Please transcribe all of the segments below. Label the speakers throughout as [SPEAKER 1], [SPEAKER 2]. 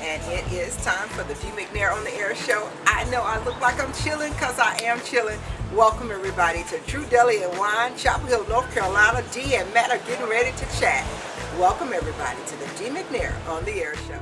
[SPEAKER 1] and it is time for the D. McNair on the Air show. I know I look like I'm chilling because I am chilling. Welcome everybody to Tru Deli and Wine, Chapel Hill, North Carolina. D and Matt are getting ready to chat. Welcome everybody to the D. McNair on the Air show.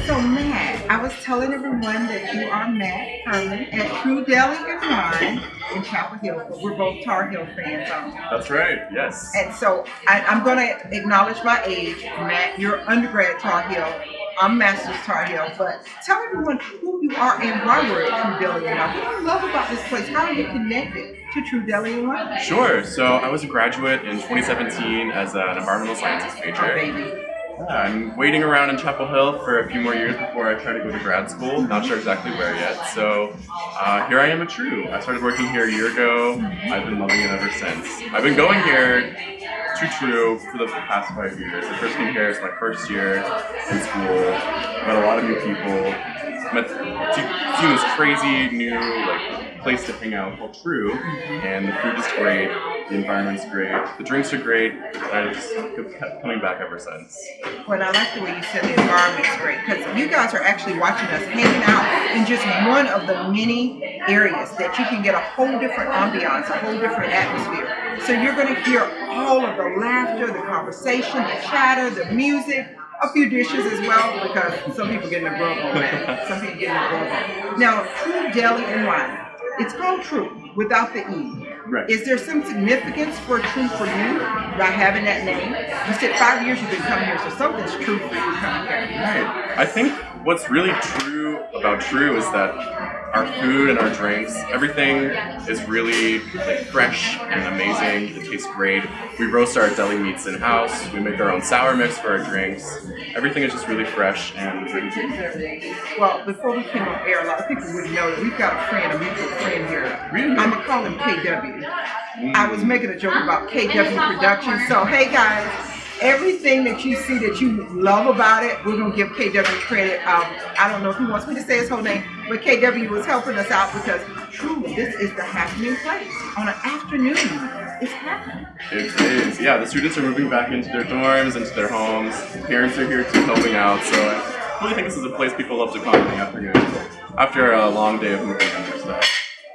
[SPEAKER 1] So Matt, I was telling everyone that you are Matt Herman at Tru Deli and Wine in Chapel Hill, but we're both Tar Heel fans, aren't we?
[SPEAKER 2] That's right, yes.
[SPEAKER 1] And so I'm going to acknowledge my age. Matt, you're undergrad Tar Heel. I'm master's Tar Heel. But tell everyone who you are and why we're at Tru Deli and Wine. What I love about this place, how are you connected to Tru Deli and Wine?
[SPEAKER 2] Sure. So I was a graduate in 2017 as an environmental sciences major.
[SPEAKER 1] Oh, baby.
[SPEAKER 2] I'm waiting around in Chapel Hill for a few more years before I try to go to grad school. Not sure exactly where yet. So here I am at Tru. I started working here a year ago. I've been loving it ever since. I've been going here to Tru for the past 5 years. I first came here as my first year in school. Met a lot of new people. Seen this crazy new place to hang out called Tru, and the food is great, the environment's great, the drinks are great. I just kept coming back ever since.
[SPEAKER 1] Well, I like the way you said the environment's great, because you guys are actually watching us hanging out in just one of the many areas that you can get a whole different ambiance, a whole different atmosphere. So you're going to hear all of the laughter, the conversation, the chatter, the music, a few dishes as well, because some people get in the grub on that. Some people get in the grub on. Now, Tru Deli and Wine. It's called Tru without the E.
[SPEAKER 2] Right.
[SPEAKER 1] Is there some significance for Tru for you by having that name? You said 5 years you've been coming here, so something's true for you coming here.
[SPEAKER 2] Right. I think what's really true about Tru is that our food and our drinks, everything is really fresh and amazing. It tastes great. We roast our deli meats in-house. We make our own sour mix for our drinks. Everything is just really fresh and great.
[SPEAKER 1] Well, before we came on air, a lot of people wouldn't know that we've got a friend, a mutual friend here.
[SPEAKER 2] Really?
[SPEAKER 1] I'm going to call him KW. I was making a joke about KW Productions. So, hey guys, everything that you see that you love about it, we're going to give KW credit. I don't know if he wants me to say his whole name, but KW was helping us out because truly this is the happening place. On an afternoon, it's happening.
[SPEAKER 2] It is. Yeah, the students are moving back into their dorms, into their homes. Parents are here too helping out. So I really think this is a place people love to come in the afternoon after a long day of moving and their stuff.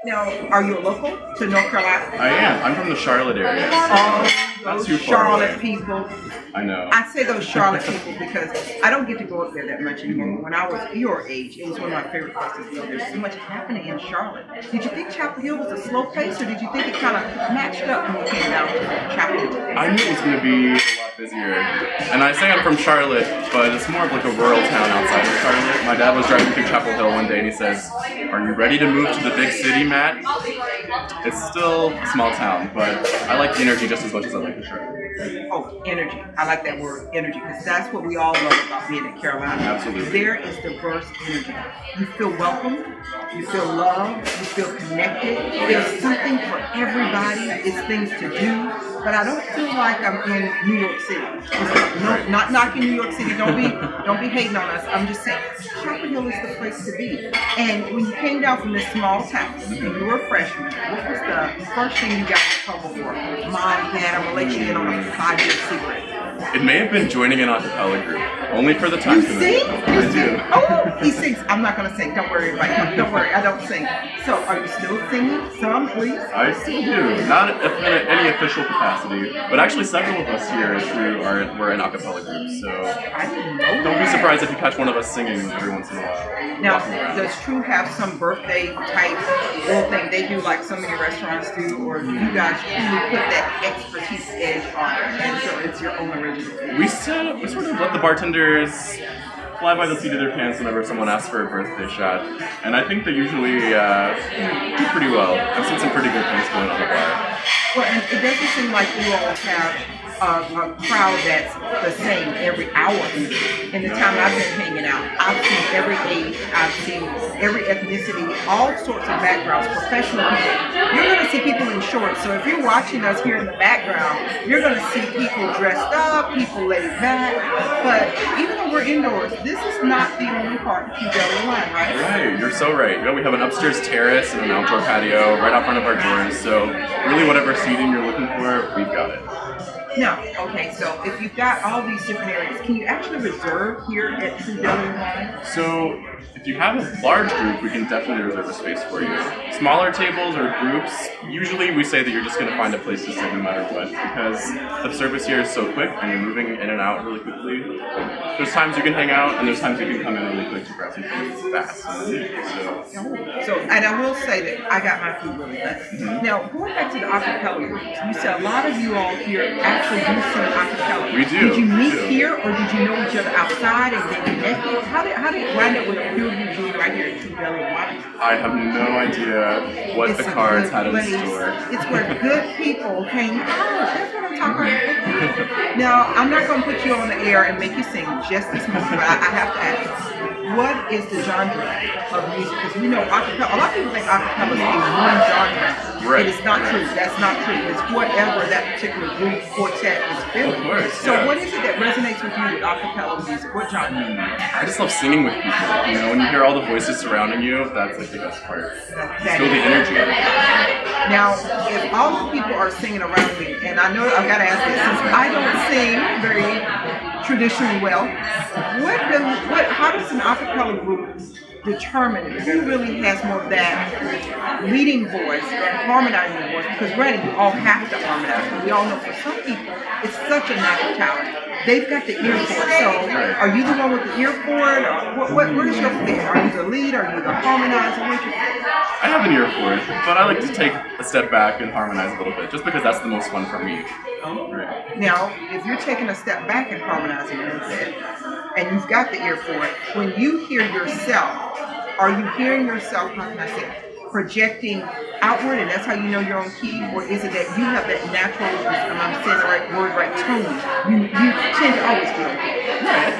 [SPEAKER 1] Now, are you a local to North Carolina?
[SPEAKER 2] I am. I'm from the Charlotte area. So not
[SPEAKER 1] Those
[SPEAKER 2] too far
[SPEAKER 1] Charlotte
[SPEAKER 2] away.
[SPEAKER 1] people.
[SPEAKER 2] I know.
[SPEAKER 1] I say those Charlotte people because I don't get to go up there that much anymore. When I was your age, it was one of my favorite places to go. There's so much happening in Charlotte. Did you think Chapel Hill was a slow pace, or did you think it kind of matched up when you came down to Chapel Hill?
[SPEAKER 2] I knew it was going to be a lot busier. And I say I'm from Charlotte, but it's more of like a rural town outside of Charlotte. My dad was driving through Chapel Hill one day and he says, "Are you ready to move to the big city, Matt?" It's still a small town, but I like the energy just as much as I like the Charlotte.
[SPEAKER 1] Oh, energy. I like that word, energy, because that's what we all love about being in Carolina.
[SPEAKER 2] Absolutely.
[SPEAKER 1] There is diverse energy. You feel welcome, you feel loved, you feel connected. There's something for everybody. It's things to do. But I don't feel like I'm in New York City. No, not knocking New York City. Don't be hating on us. I'm just saying, Chapel Hill is the place to be. And when you came down from this small town, and you were a freshman, what was the first thing you got in trouble for? Mom, Dad, I'm gonna let you in on a 5-year secret.
[SPEAKER 2] It may have been joining an a cappella group, only for the time.
[SPEAKER 1] You sing?
[SPEAKER 2] I do.
[SPEAKER 1] Oh, he sings. I'm not gonna sing. Don't worry, everybody. Don't worry, I don't sing. So, are you still singing? Some, please.
[SPEAKER 2] I still do. Not in any official capacity, but actually several of us here at Tru we're an a cappella group, so
[SPEAKER 1] I didn't know
[SPEAKER 2] don't be
[SPEAKER 1] that.
[SPEAKER 2] surprised if you catch one of us singing every once in a while.
[SPEAKER 1] Now,
[SPEAKER 2] walking around.
[SPEAKER 1] does Tru have some birthday type little thing they do like so many restaurants do, or do you guys truly put that expertise edge on it, and so it's your own original thing?
[SPEAKER 2] We sort of let the bartenders fly by the seat of their pants whenever someone asks for a birthday shot, and I think they usually do pretty well. I've seen some pretty good things going on the bar.
[SPEAKER 1] Well, and it doesn't seem like you all have a crowd that's the same every hour. In the time I've been hanging out, I've seen every age, I've seen every ethnicity, all sorts of backgrounds, professional people. You're going to see people in shorts. So if you're watching us here in the background, you're going to see people dressed up, people laid back. But even though we're indoors, this is not the only part of Tru Deli and Wine, right?
[SPEAKER 2] Right, you're so right. We have an upstairs terrace and an outdoor patio right out front of our doors. So really, whatever seating you're looking for, we've got it.
[SPEAKER 1] Now, okay, so if you've got all these different areas, can you actually reserve here at Tru Deli and Wine?
[SPEAKER 2] So if you have a large group, we can definitely reserve a space for you. Smaller tables or groups, usually we say that you're just going to find a place to sit no matter what, because the service here is so quick and you're moving in and out really quickly. There's times you can hang out, and there's times you can come in really quick to grab some food fast.
[SPEAKER 1] So, and I will say that I got my food really fast. Mm-hmm. Now, going back to the acapella groups, you said a lot of you all here actually do sing acapella.
[SPEAKER 2] We do.
[SPEAKER 1] Did you meet here, or did you know each other outside and get connected? How did it wind up with a few of you being right here at Tru Deli and Wine?
[SPEAKER 2] I have no idea what the cards had in store.
[SPEAKER 1] It's where good people hang out. That's what I'm talking about. Now, I'm not going to put you on the air and make you sing just this moment, but I have to ask. What is the genre of music? Because we know acapella. A lot of people think acapella is one genre.
[SPEAKER 2] Right.
[SPEAKER 1] It is not true. That's not true. It's whatever that particular group quartet is feeling.
[SPEAKER 2] Of course.
[SPEAKER 1] So
[SPEAKER 2] yeah.
[SPEAKER 1] what is it that resonates with you with acapella music? What genre?
[SPEAKER 2] I just love singing with people. When you hear all the voices surrounding you, that's like the best part. Feel the energy.
[SPEAKER 1] Now, if all the people are singing around me, and I know I've got to ask this, since I don't sing very traditionally well, how does an acapella group determine who really has more of that leading voice, that harmonizing voice? Because granted, you all have to harmonize, but we all know for some people, it's such a natural talent. They've got the ear for it. So, are you the one with the ear for it? Or where's your fit? Are you the lead? Are you the harmonizer? Where's your fit?
[SPEAKER 2] I have an ear for it, but I like to take a step back and harmonize a little bit, just because that's the most fun for me. Right.
[SPEAKER 1] Now, if you're taking a step back and harmonizing a little bit, and you've got the ear for it, when you hear yourself, are you hearing yourself, how can I say it, projecting outward, and that's how you know you're on key, or is it that you have that natural, I'm saying the right word, right tone? You tend to always be on key.
[SPEAKER 2] Right.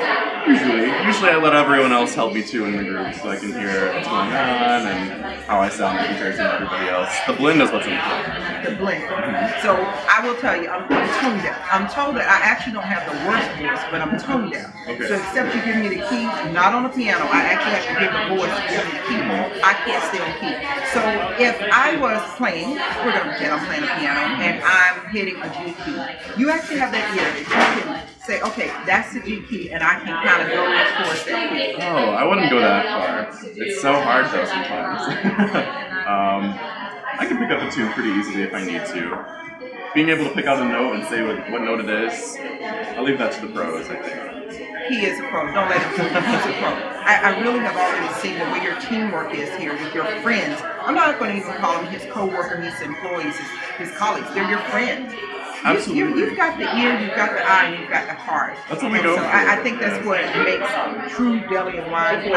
[SPEAKER 2] Usually I let everyone else help me too in the group, so I can hear what's going on and how I sound in comparison to everybody else. The blend is what's important.
[SPEAKER 1] The blend. Mm-hmm. So I will tell you, I'm tone deaf. I'm told that I actually don't have the worst voice, but I'm tone deaf.
[SPEAKER 2] Okay.
[SPEAKER 1] So except you give me the key, not on the piano, I actually have to give the voice to give me the key. I can't stay on key. So if I was playing, we're going to pretend I'm playing a piano, and I'm hitting a G key, you actually have that ear that you can say, okay, that's the G key, and I can kind of go towards that key.
[SPEAKER 2] Oh, I wouldn't go that far. It's so hard though sometimes. I can pick up a tune pretty easily if I need to. Being able to pick out a note and say what note it is, I'll leave that to the pros, I think.
[SPEAKER 1] He is a pro. Don't let him fool you. He's a pro. I really have already seen the way your teamwork is here with your friends. I'm not going to even call him his co-worker, his employees, his colleagues. They're your friends.
[SPEAKER 2] Absolutely.
[SPEAKER 1] You've got the ear, you've got the eye, and you've got the heart.
[SPEAKER 2] That's what we go for.
[SPEAKER 1] I think that's what makes Tru Deli and Wine and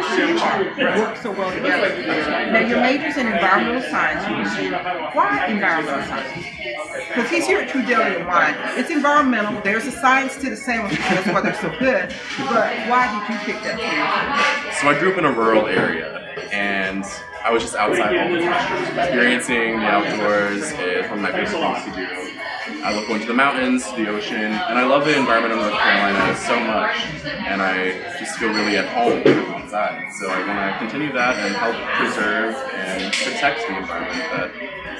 [SPEAKER 1] just work so well together. Now, your major's in environmental science. Why environmental science? Because he's here at Tru Deli and Wine. It's environmental. There's a science to the sandwiches. That's why they're so good. But why did you pick that career?
[SPEAKER 2] So I grew up in a rural area, and I was just outside all the time. Experiencing the outdoors is one of my favorite things to do. I love going to the mountains, the ocean, and I love the environment of North Carolina so much, and I just feel really at home outside. So I want to continue that and help preserve and protect the environment that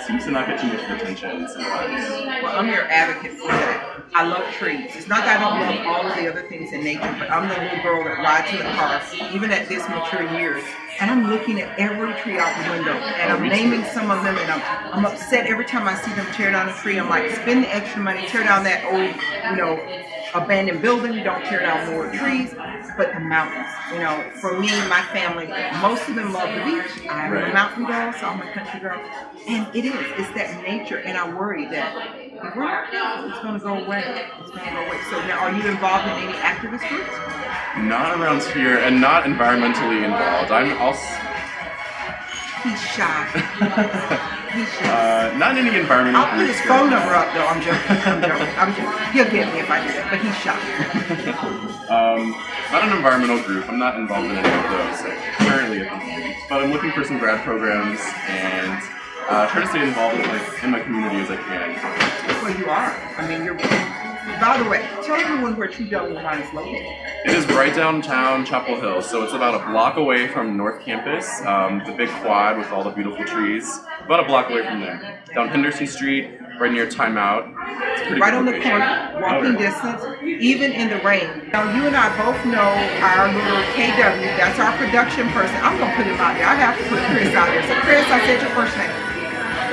[SPEAKER 2] seems to not get too much attention sometimes.
[SPEAKER 1] Well, I'm your advocate for that. I love trees. It's not that I don't love all of the other things in nature, but I'm the little girl that rides in the car, even at this mature years, and I'm looking at every tree out the window, and I'm naming some of them, and I'm upset every time I see them tear down a tree. I'm like, spend the extra money, tear down that old, abandoned building, don't tear down more trees, but the mountains. You know, for me, my family, most of them love the beach. I'm a mountain girl, so I'm a country girl. And it's that nature, and I worry that if we're not careful, it's going to go away. It's going to go away. So now, are you involved in any activist groups?
[SPEAKER 2] Not around here, and not environmentally involved. I'm also...
[SPEAKER 1] He's shy. He's shy.
[SPEAKER 2] Not any environmental
[SPEAKER 1] I'll put his phone number up, though. I'm joking. He'll get me if I do that, but he's shy.
[SPEAKER 2] Not an environmental group. I'm not involved in any of those currently at the moment. But I'm looking for some grad programs and try to stay involved in my community as I can.
[SPEAKER 1] Well, you are. I mean, you're. By the way, tell everyone where Tru Deli and Wine is located.
[SPEAKER 2] It is right downtown Chapel Hill, so it's about a block away from North Campus, the big quad with all the beautiful trees. About a block away from there. Down Henderson Street, right near Time Out. It's a pretty
[SPEAKER 1] right
[SPEAKER 2] good
[SPEAKER 1] on the
[SPEAKER 2] location.
[SPEAKER 1] corner, walking distance, even in the rain. Now, you and I both know our little KW, that's our production person. I'm going to put him out there. I have to put Chris out there. So, Chris, I said your first name.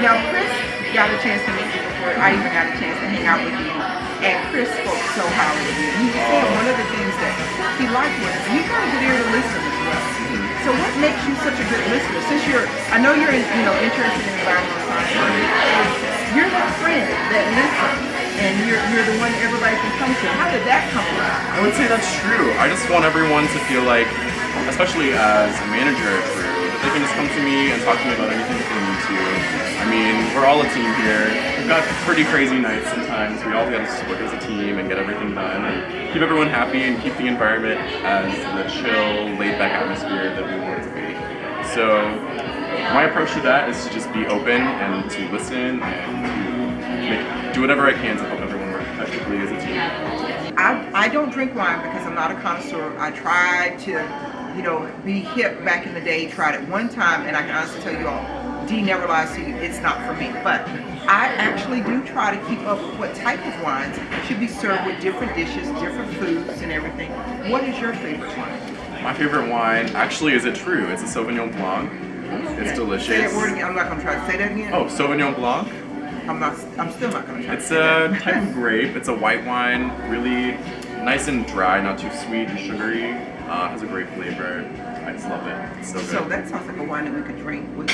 [SPEAKER 1] Now, Chris got a chance to meet you before I even got a chance to hang out with you. And Chris spoke so highly of you. He was saying one of the things that he liked was you got a good ear to listen as well. So what makes you such a good listener? Since I know you're interested in environmental science. You're that friend that listens, and you're the one that everybody can come to. How did that come about?
[SPEAKER 2] I would say that's true. I just want everyone to feel like, especially as a manager at Tru, that they can just come to me and talk to me about anything that they need to. I mean, we're all a team here. We've got pretty crazy nights sometimes. We all got to work as a team and get everything done and keep everyone happy and keep the environment as the chill, laid-back atmosphere that we want it to be. So my approach to that is to just be open and to listen and to do whatever I can to help everyone work effectively as a team.
[SPEAKER 1] I don't drink wine because I'm not a connoisseur. I tried to, be hip back in the day, tried it one time, and I can honestly tell you all, D never lies to you, it's not for me. But I actually do try to keep up with what type of wines should be served with different dishes, different foods, and everything. What is your favorite wine?
[SPEAKER 2] My favorite wine, actually, is it Tru? It's a Sauvignon Blanc. It's delicious.
[SPEAKER 1] Say that word again. I'm not going to try to say that again.
[SPEAKER 2] Oh, Sauvignon Blanc?
[SPEAKER 1] I'm still not going to try to
[SPEAKER 2] It's
[SPEAKER 1] say that.
[SPEAKER 2] a type of grape. It's a white wine, really nice and dry, not too sweet and sugary. Has a great flavor. I just love it. It's so good.
[SPEAKER 1] So that sounds like a wine that we could drink with.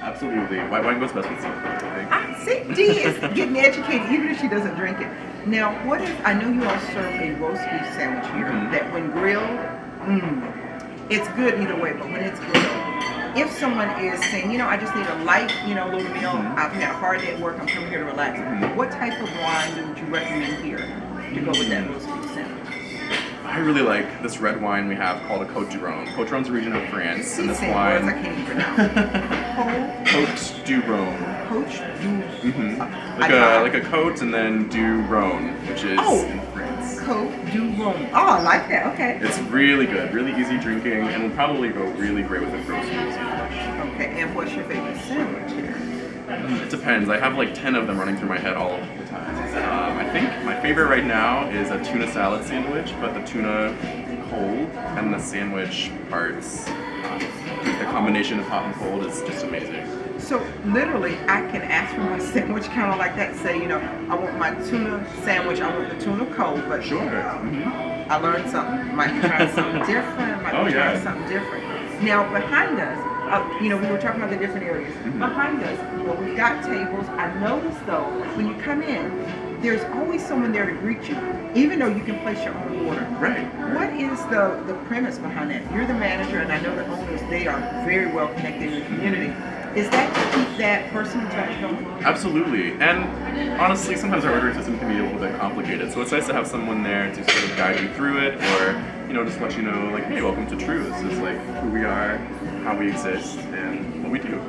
[SPEAKER 2] Absolutely. White wine goes best with soup, I think.
[SPEAKER 1] See, D is getting educated, even if she doesn't drink it. Now, what if, I know you all serve a roast beef sandwich here, that when grilled, it's good either way, but when it's grilled, if someone is saying, I just need a light, little meal, I've had a hard day at work, I'm coming here to relax, what type of wine would you recommend here to go with that roast beef sandwich?
[SPEAKER 2] I really like this red wine we have called a Côte du Rhône. Côte du Rhône's a region of France, and this
[SPEAKER 1] wine.
[SPEAKER 2] wine.
[SPEAKER 1] Words I can't even pronounce.
[SPEAKER 2] Côte du Rhône.
[SPEAKER 1] Côte du.
[SPEAKER 2] Like a Côte and then du Rhône, which is in France.
[SPEAKER 1] Côte du Rhône. Oh, I like that. Okay.
[SPEAKER 2] It's really good, really easy drinking, and will probably go really great with a roast beef sandwich.
[SPEAKER 1] Okay, and what's your favorite sandwich here?
[SPEAKER 2] It depends. I have like 10 of them running through my head all the time. I think my favorite right now is a tuna salad sandwich, but the tuna cold and the sandwich parts, the combination of hot and cold is just amazing.
[SPEAKER 1] So literally, I can ask for my sandwich kind of like that. Say, I want my tuna sandwich. I want the tuna cold, but
[SPEAKER 2] sure.
[SPEAKER 1] I learned something. Might be trying something different. Might be trying something different. Now behind us. We were talking about the different areas. Behind us, we've got tables. I noticed though, when you come in, there's always someone there to greet you, even though you can place your own order.
[SPEAKER 2] Right.
[SPEAKER 1] What is the premise behind that? You're the manager, and I know the owners, they are very well connected in the community. Is that to keep that personal touch going?
[SPEAKER 2] Absolutely. And honestly, sometimes our ordering system can be a little bit complicated. So it's nice to have someone there to sort of guide you through it, or just let you know, like, hey, welcome to Tru. This is like who we are, how we exist, and what we do.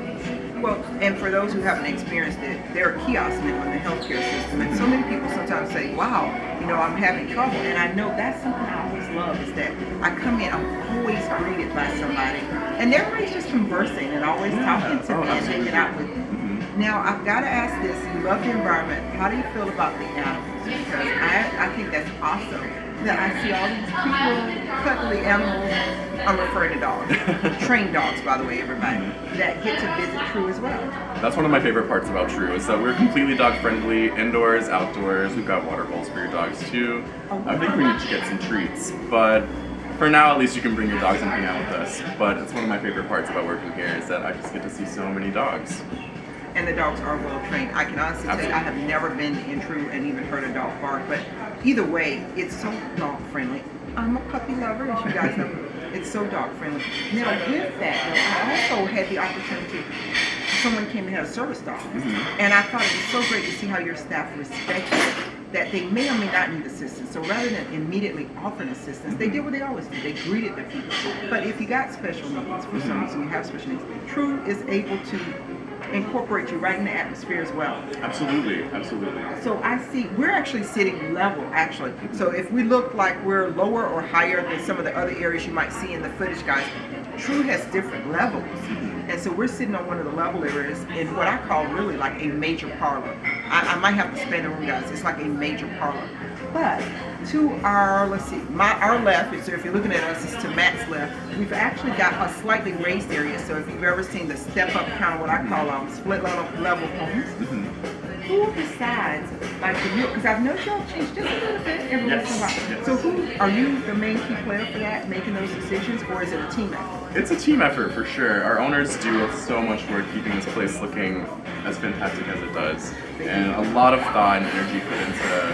[SPEAKER 1] Well, and for those who haven't experienced it, there are kiosks now in the healthcare system, and so many people sometimes say, wow, I'm having trouble, and I know that's something I always love, is that I come in, I'm always greeted by somebody, and everybody's just conversing and always talking to me and hanging out with me. Now, I've got to ask this, you love the environment, how do you feel about the animals? Because I think that's awesome. that I see all these cute little cuddly animals. I'm referring to dogs, trained dogs, by the way, everybody, that get to visit Tru as well.
[SPEAKER 2] That's one of my favorite parts about Tru is that we're completely dog friendly, indoors, outdoors. We've got water bowls for your dogs too. I think we need to get some treats, but for now at least you can bring your dogs and hang out with us. But it's one of my favorite parts about working here is that I just get to see so many dogs.
[SPEAKER 1] And the dogs are well trained. I can honestly tell you, I have never been in Tru and even heard a dog bark, but either way, it's so dog friendly. I'm a puppy lover, as you guys know. It's so dog friendly. Now with that, I also had the opportunity, someone came and had a service dog. And I thought it was so great to see how your staff respected that they may or may not need assistance. So rather than immediately offering assistance, they did what they always do. They greeted the people. But if you got special needs, for some reason you have special needs, Tru is able to incorporate you right in the atmosphere as well.
[SPEAKER 2] Absolutely, absolutely.
[SPEAKER 1] So I see, we're actually sitting level, actually. So if we look like we're lower or higher than some of the other areas you might see in the footage, guys, Tru has different levels. And so we're sitting on one of the level areas in what I call really like a major parlor. I might have to spin the room, guys. It's like a major parlor. But to our, let's see, our left, so if you're looking at us, it's to Matt's left, we've actually got a slightly raised area. So if you've ever seen the step-up kind of what I call split level homes, who decides, like the real, because I've noticed y'all change just a little bit every once in a while.
[SPEAKER 2] Yes.
[SPEAKER 1] So who, are you the main key player for that, making those decisions, or is it a team effort?
[SPEAKER 2] It's a team effort for sure. Our owners do so much work keeping this place looking as fantastic as it does. And a lot of thought and energy put into,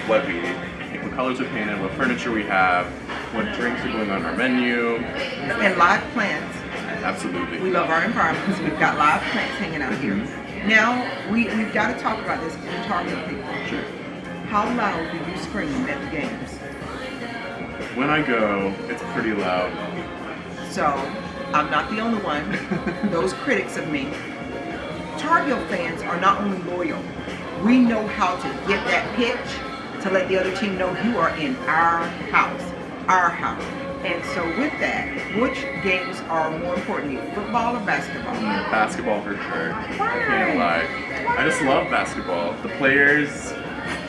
[SPEAKER 2] what we, like what colors are painted, what furniture we have, what drinks are going on our menu.
[SPEAKER 1] And live plants.
[SPEAKER 2] Absolutely.
[SPEAKER 1] We love our environment because we've got live plants hanging out here. Now, we've got to talk about this when we're talking to people.
[SPEAKER 2] Sure.
[SPEAKER 1] How loud do you scream at the games?
[SPEAKER 2] When I go, it's pretty loud.
[SPEAKER 1] So, I'm not the only one. Those critics of me. Tar Heel fans are not only loyal, we know how to get that pitch to let the other team know you are in our house. Our house. And so with that, which games are more important to you, football or basketball?
[SPEAKER 2] Basketball for sure.
[SPEAKER 1] Why?
[SPEAKER 2] I can't lie. I just love basketball. The players,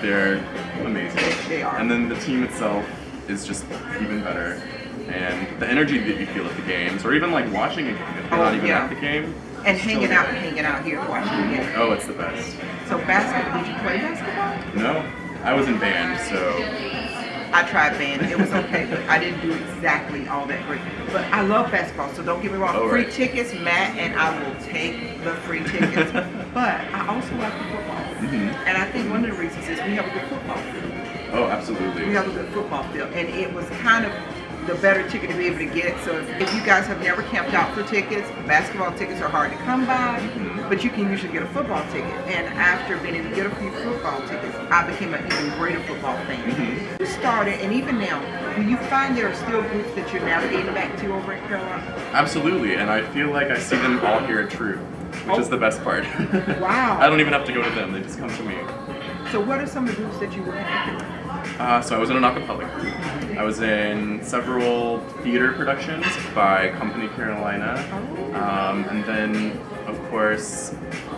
[SPEAKER 2] they're amazing.
[SPEAKER 1] They are.
[SPEAKER 2] And then the team itself is just even better. And the energy that you feel at the games, or even like watching a game if you're not even at the game.
[SPEAKER 1] And hanging out here watching the game.
[SPEAKER 2] Oh, it's the best.
[SPEAKER 1] So basketball, did you play basketball?
[SPEAKER 2] No, I was in band, so.
[SPEAKER 1] I tried band, it was okay, but I didn't do exactly all that great. But I love basketball, so don't get me wrong. Free tickets, Matt, and I will take the free tickets. But I also like the football. And I think one of the reasons is we have a good football field.
[SPEAKER 2] Oh, absolutely.
[SPEAKER 1] We have a good football field, and it was kind of the better ticket to be able to get. So if you guys have never camped out for tickets, basketball tickets are hard to come by, but you can usually get a football ticket. And after being able to get a few football tickets, I became an even greater football fan. You started, and even now, do you find there are still groups that you're navigating back to over in Carolina?
[SPEAKER 2] Absolutely, and I feel like I see them all here at Tru, which is the best part.
[SPEAKER 1] Wow.
[SPEAKER 2] I don't even have to go to them, they just come to me.
[SPEAKER 1] So what are some of the groups that you were connected with?
[SPEAKER 2] So I was in an a cappella group. I was in several theater productions by Company Carolina. And then, of course,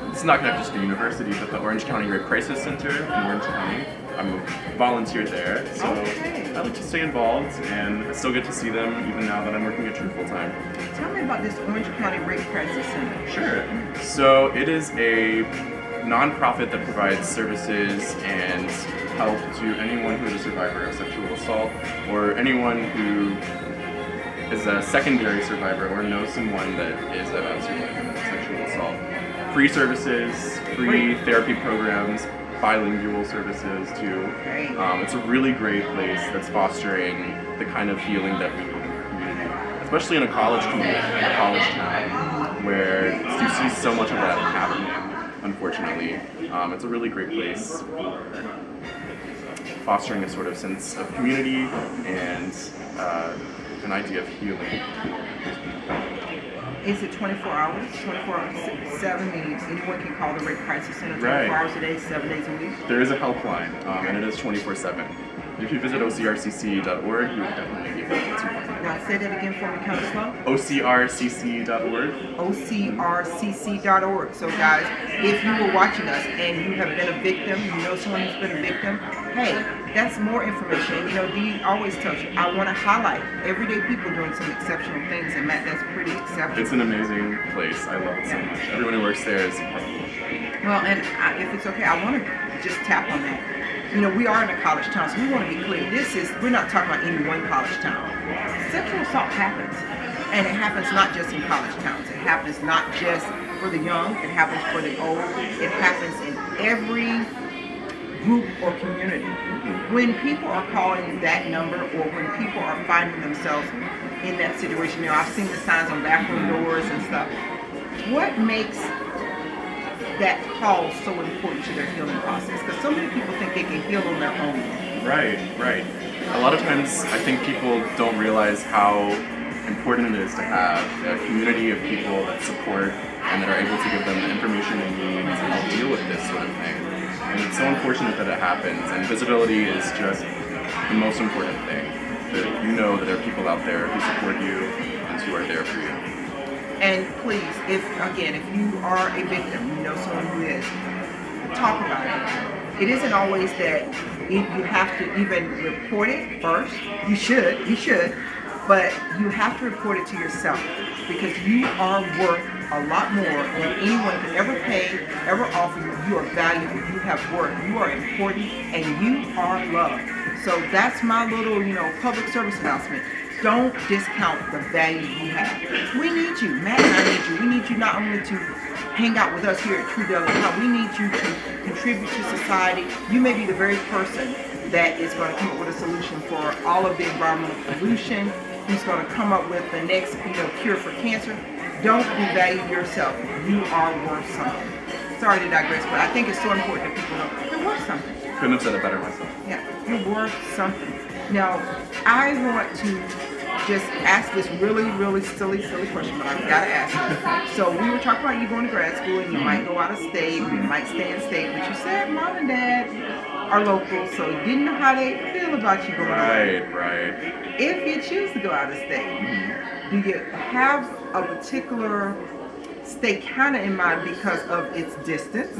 [SPEAKER 2] it's not going to just be university, but the Orange County Rape Crisis Center in Orange County. I'm a volunteer there, so I like to stay involved, and I still get to see them even now that I'm working at Tru full time.
[SPEAKER 1] Tell me about this Orange County Rape Crisis Center.
[SPEAKER 2] Sure. So it is a nonprofit that provides services and help to anyone who is a survivor of sexual assault, or anyone who is a secondary survivor or knows someone that is a survivor of sexual assault. Free services, free therapy programs, bilingual services too. It's a really great place that's fostering the kind of healing that we need in our community, especially in a college community, in a college town, where you see so much of that happening, unfortunately. It's a really great place, fostering a sort of sense of community and an idea of healing.
[SPEAKER 1] Is it 24 hours? 24 hours, 7 means anyone can call the Rape Crisis Center 24 hours a day, 7 days a week?
[SPEAKER 2] There is a helpline, and it is 24/7. If you visit ocrcc.org, you would definitely be able to find it.
[SPEAKER 1] Now say that again for me, kind of slow.
[SPEAKER 2] OCRCC.org.
[SPEAKER 1] OCRCC.org. So guys, if you were watching us and you have been a victim, you know someone who's been a victim, hey, that's more information. You know, Dee always tells you, I want to highlight everyday people doing some exceptional things, and Matt, that's pretty exceptional.
[SPEAKER 2] It's an amazing place. I love it so much. Everyone who works there is incredible.
[SPEAKER 1] Well, and if it's okay, I want to just tap on that. You know, we are in a college town, so we want to be clear. We're not talking about any one college town. Sexual assault happens. And it happens not just in college towns. It happens not just for the young. It happens for the old. It happens in every group or community. When people are calling that number, or when people are finding themselves in that situation, you know, I've seen the signs on bathroom doors and stuff. What makes that call so important to their healing process? Because so many people think they can heal on their own.
[SPEAKER 2] Right. A lot of times I think people don't realize how important it is to have a community of people that support and that are able to give them the information they need to help deal with this sort of thing. And it's so unfortunate that it happens, and visibility is just the most important thing. That you know that there are people out there who support you and who are there for you.
[SPEAKER 1] And please, if you are a victim, you know someone who is, talk about it. It isn't always that you have to even report it first. You should, but you have to report it to yourself, because you are worth a lot more than anyone could ever pay, ever offer you. You are valuable, you have worth, you are important, and you are loved. So that's my little, public service announcement. Don't discount the value you have. We need you. Matt and I need you. We need you not only to hang out with us here at Tru Deli and Wine. We need you to contribute to society. You may be the very person that is going to come up with a solution for all of the environmental pollution, who's going to come up with the next cure for cancer. Don't devalue yourself. You are worth something. Sorry to digress, but I think it's so important that people know you're worth something.
[SPEAKER 2] Couldn't have said it better myself.
[SPEAKER 1] Yeah, you're worth something. Now, I want to just ask this really, really silly question, but I've got to ask it. So we were talking about you going to grad school, and you might go out of state, or you might stay in state, but you said mom and dad are local, so you didn't know how they feel about you going out.
[SPEAKER 2] Right.
[SPEAKER 1] If you choose to go out of state, do you have a particular state kind of in mind because of its distance?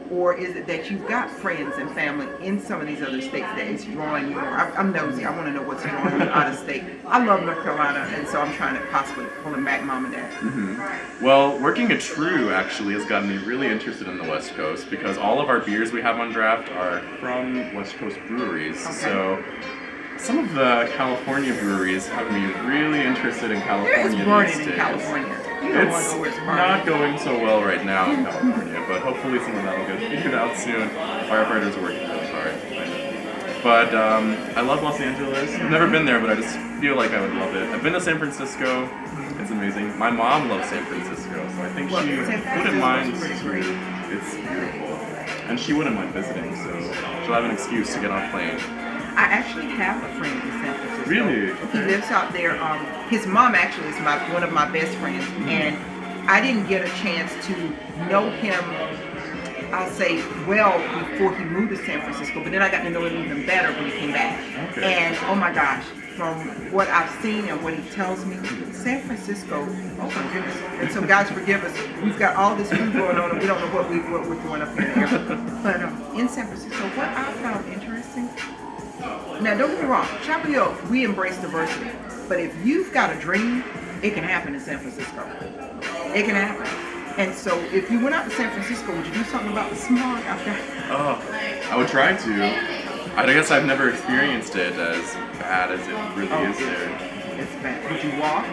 [SPEAKER 1] Or is it that you've got friends and family in some of these other states that is drawing you? I'm nosy. I want to know what's drawing you out of state. I love North Carolina, and so I'm trying to possibly pull them back, mom and dad.
[SPEAKER 2] Well, working at Tru actually has gotten me really interested in the West Coast, because all of our beers we have on draft are from West Coast breweries.
[SPEAKER 1] Okay.
[SPEAKER 2] So some of the California breweries have me really interested in California
[SPEAKER 1] It's burning
[SPEAKER 2] these
[SPEAKER 1] in
[SPEAKER 2] days.
[SPEAKER 1] California. You don't want to
[SPEAKER 2] It's
[SPEAKER 1] know where it's burning.
[SPEAKER 2] not going so well right now in California, but hopefully some of that will get figured out soon. Firefighters are working really hard. But I love Los Angeles. I've never been there, but I just feel like I would love it. I've been to San Francisco. It's amazing. My mom loves San Francisco, so I think she wouldn't mind. It's beautiful. And she wouldn't mind visiting, so she'll have an excuse to get on a plane.
[SPEAKER 1] I actually have a friend in San Francisco.
[SPEAKER 2] Really?
[SPEAKER 1] He lives out there. His mom actually is one of my best friends, and I didn't get a chance to know him, I'll say, well before he moved to San Francisco, but then I got to know him even better when he came back.
[SPEAKER 2] Okay.
[SPEAKER 1] And oh my gosh, from what I've seen and what he tells me, San Francisco, oh my goodness. And so guys, forgive us. We've got all this food going on, and we don't know what we're doing up in here. But in San Francisco, what I found interesting, now don't get me wrong, Chapel Hill, we embrace diversity. But if you've got a dream, it can happen in San Francisco. It can happen. And so if you went out to San Francisco, would you do something about the smog out there?
[SPEAKER 2] Oh, I would try to. I guess I've never experienced it as bad as it really is there.
[SPEAKER 1] It's bad. Would you walk?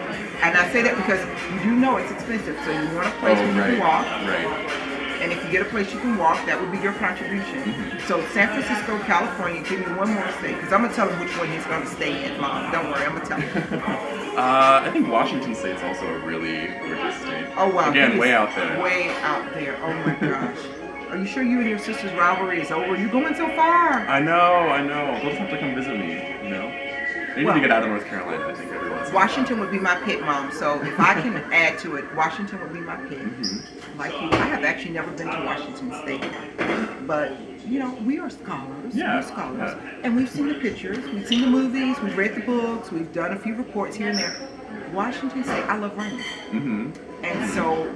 [SPEAKER 1] And I say that because you do know it's expensive, so you want a place where you can walk.
[SPEAKER 2] Right.
[SPEAKER 1] And if you get a place you can walk, that would be your contribution. So San Francisco, California, give me one more state, because I'm going to tell him which one he's going to stay in, Mom. Don't worry, I'm going to tell him.
[SPEAKER 2] I think Washington State's also a really gorgeous state.
[SPEAKER 1] Oh, wow.
[SPEAKER 2] Again, way out there.
[SPEAKER 1] Way out there. Oh, my gosh. Are you sure you and your sister's rivalry is over? You're going so far.
[SPEAKER 2] I know. They'll just have to come visit me, They need to get out of North Carolina, I think, every once in a while.
[SPEAKER 1] Washington would be my pick, Mom. So if I can add to it, Washington would be my pick. Like you, I have actually never been to Washington State, but you know, we are scholars.
[SPEAKER 2] Yeah,
[SPEAKER 1] We're scholars,
[SPEAKER 2] yeah.
[SPEAKER 1] and we've seen the pictures, we've seen the movies, we've read the books, we've done a few reports here and there. Washington State, I love rain, and so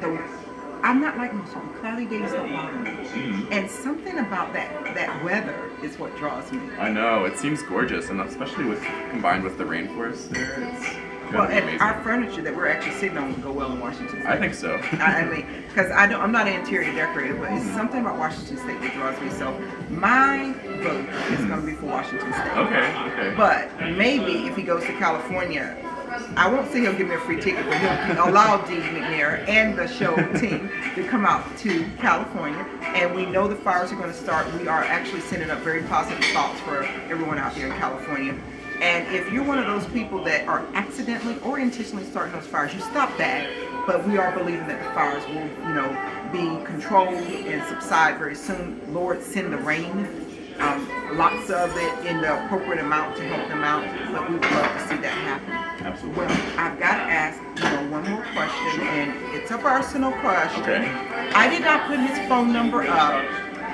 [SPEAKER 1] I'm not like most people. Cloudy days don't bother me, and something about that weather is what draws me.
[SPEAKER 2] I know, it seems gorgeous, and especially combined with the rainforest there, it's
[SPEAKER 1] Well,
[SPEAKER 2] gonna be
[SPEAKER 1] and
[SPEAKER 2] amazing.
[SPEAKER 1] our furniture that we're actually sitting on would go well in Washington State.
[SPEAKER 2] I think so.
[SPEAKER 1] I mean, because I'm not an interior decorator, but it's something about Washington State that draws me. So my vote is going to be for Washington State.
[SPEAKER 2] Okay.
[SPEAKER 1] But maybe if he goes to California, I won't say he'll give me a free ticket, but he'll allow Dee McNair and the show team to come out to California. And we know the fires are going to start. We are actually sending up very positive thoughts for everyone out there in California. And if you're one of those people that are accidentally or intentionally starting those fires, you stop that. But we are believing that the fires will, be controlled and subside very soon. Lord, send the rain, lots of it in the appropriate amount to help them out. But we would love to see that happen.
[SPEAKER 2] Absolutely.
[SPEAKER 1] Well, I've got to ask, one more question, and it's a personal question.
[SPEAKER 2] Okay.
[SPEAKER 1] I did not put his phone number up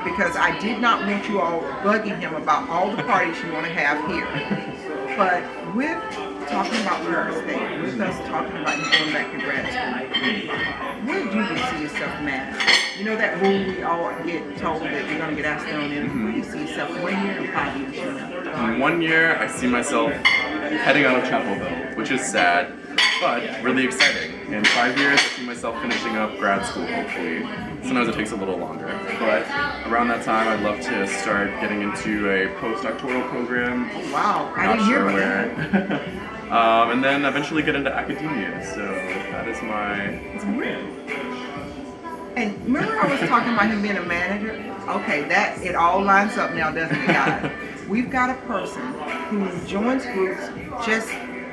[SPEAKER 1] because I did not want you all bugging him about all the parties you want to have here. But with talking about real estate, with us talking about you going back to grad school, where do you see yourself, Matt? You know that rule we all get told that you're going to get asked on in, where do you see yourself 1 year and 5 years from now?
[SPEAKER 2] In 1 year, I see myself heading out of Chapel Hill, which is sad, but really exciting. In 5 years, I see myself finishing up grad school, hopefully. Sometimes it takes a little longer, but around that time, I'd love to start getting into a postdoctoral program.
[SPEAKER 1] Oh, wow, I
[SPEAKER 2] Not
[SPEAKER 1] didn't hear
[SPEAKER 2] sure
[SPEAKER 1] about
[SPEAKER 2] where.
[SPEAKER 1] that.
[SPEAKER 2] And then eventually get into academia. So that is my.
[SPEAKER 1] And remember I was talking about him being a manager? Okay, it all lines up now, doesn't it, guys? We've got a person who joins groups just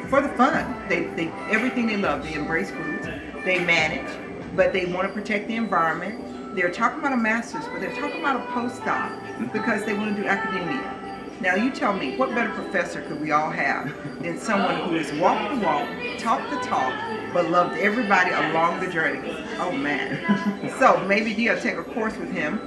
[SPEAKER 1] for the fun. They everything they love. They embrace groups. They manage, but they want to protect the environment. They're talking about a master's, but they're talking about a postdoc because they want to do academia. Now you tell me, what better professor could we all have than someone who has walked the walk, talked the talk, but loved everybody along the journey? Oh man. So maybe Dee will take a course with him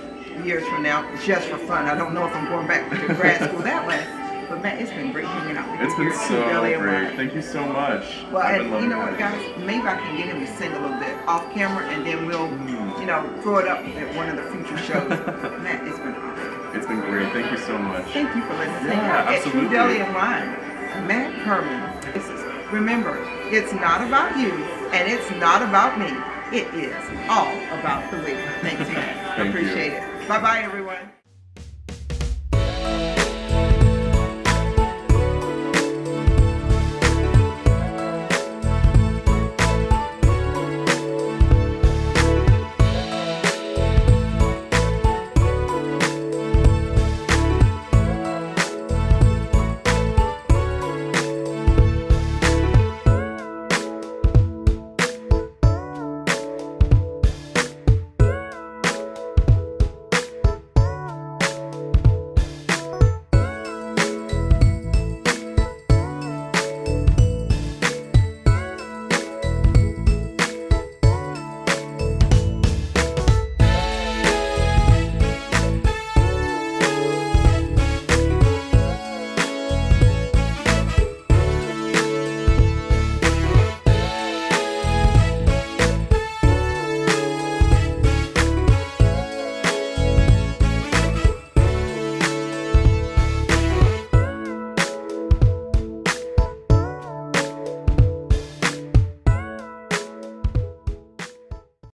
[SPEAKER 1] years from now, just for fun. I don't know if I'm going back to grad school that way. But Matt, it's been great hanging out with you.
[SPEAKER 2] It's been so
[SPEAKER 1] Tru Deli and
[SPEAKER 2] great.
[SPEAKER 1] Wine.
[SPEAKER 2] Thank you so much.
[SPEAKER 1] Well,
[SPEAKER 2] I've been
[SPEAKER 1] and
[SPEAKER 2] loving
[SPEAKER 1] you know what,
[SPEAKER 2] it.
[SPEAKER 1] guys? Maybe I can get him to sing a little bit off camera, and then we'll, throw it up at one of the future shows. Matt, it's been awesome.
[SPEAKER 2] It's been great. Thank you so much.
[SPEAKER 1] Thank you for letting us hang
[SPEAKER 2] Yeah,
[SPEAKER 1] out at Tru
[SPEAKER 2] absolutely.
[SPEAKER 1] Deli and Wine. Matt Herman. Remember, it's not about you, and it's not about me. It is all about the week. Thanks, man.
[SPEAKER 2] Thank you.
[SPEAKER 1] Appreciate it. Bye-bye, everyone.